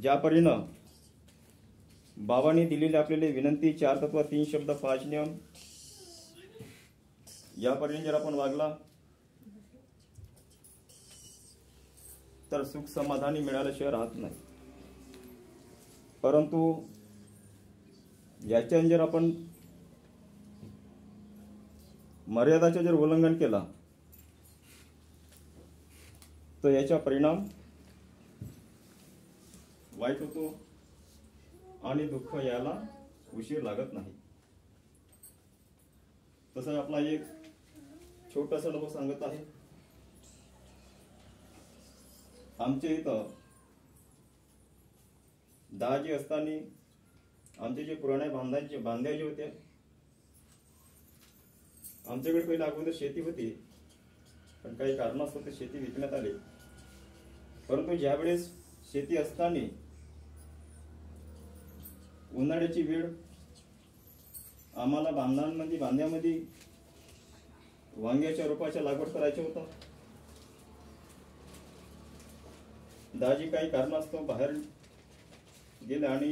ज्या परीनं बाबांनी दिलेली आपल्याला विनंती 4 तत्व 3 शब्द 5 नियम या परीने जर आपण वागला तर सुख समाधानी मिळाल्याशिवाय राहत नाही। परंतु याच्या जर आपण मर्यादाचे जर उल्लंघन केला तर याचा परिणाम वाईट होतो आणि दुःख यायला उशीर लागत नाही। तसं आपला एक छोटासा अनुभव सांगत आहे। आमच्या इथं दाजी असताना आमचे जे पुराणे बांध्या जे होते, आमच्याकडे पहिला अगोदर शेती होती, पण काही कारणास्तव ते शेती विकण्यात आली। परंतु ज्यावेळेस शेती असताना उन्हाळ्याची वेळ आम्हाला बांध्यामध्ये वांग्याच्या रोपाच्या लागवड करायचं होतं। दाजी काही कारणास्तव बाहेर गेले आणि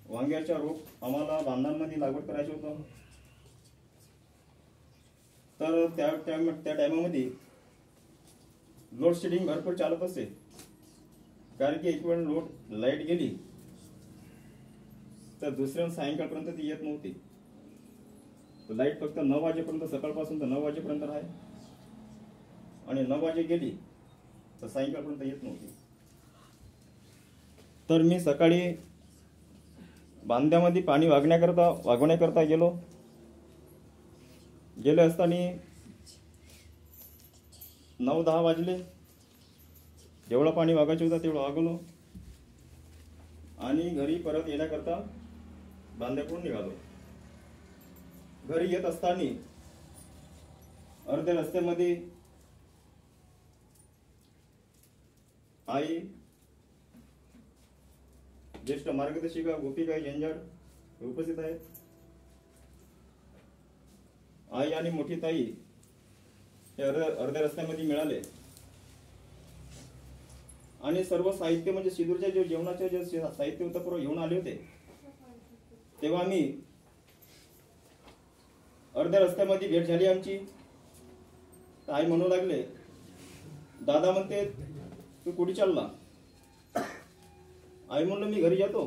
वांग्याच्या रोप आम्हाला बांधांमध्ये लागवड करायचं होतं। तर त्या टायमामध्ये लोड शेडिंग भरपूर चालत असे, कारण की एक वेळ लाईट गेली तर दुसऱ्या सायंकाळपर्यंत ती येत नव्हती। लाईट फक्त 9 वाजेपर्यंत, सकाळपासून तर 9 वाजेपर्यंत आहे, आणि 9 वाजे गेली तर सायंकाळपर्यंत येत नव्हती। तर मी सकाळी बांध्यामध्ये पाणी वागवण्याकरता गेले असताना 9-10 वाजले। जेवढं पाणी वागायचं होतं तेवढं वागवलं आणि घरी परत येण्याकरता बांध्याकडून निघालो। घरी येत असताना अर्ध्या रस्त्यामध्ये आई, ज्येष्ठ मार्गदर्शिका गोपीबाई झंझाड उपस्थित आहेत। आई आणि मोठी ताई हे अर्ध्या रस्त्यामध्ये मिळाले आणि सर्व साहित्य म्हणजे सिंदूरच्या जे जेवणाचे जे साहित्य होतं पूर्ण घेऊन आले होते। तेव्हा आम्ही अर्ध्या रस्त्यामध्ये भेट झाली आमची। आई म्हणू लागले, दादा म्हणते तू कुठे चालला? आई म्हणलं मी घरी जातो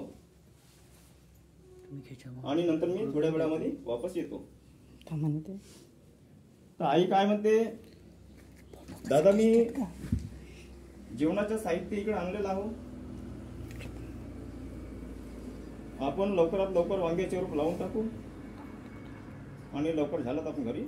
आणि नंतर मी थोड्या वेळामध्ये वापस येतो। तर आई काय म्हणते, दादा मी जेवणाचं साहित्य इकडे आणलेलं आहो, आपण लवकरात लवकर वांग्याचे रोप लावून टाकू आणि लवकर झालं तर आपण घरी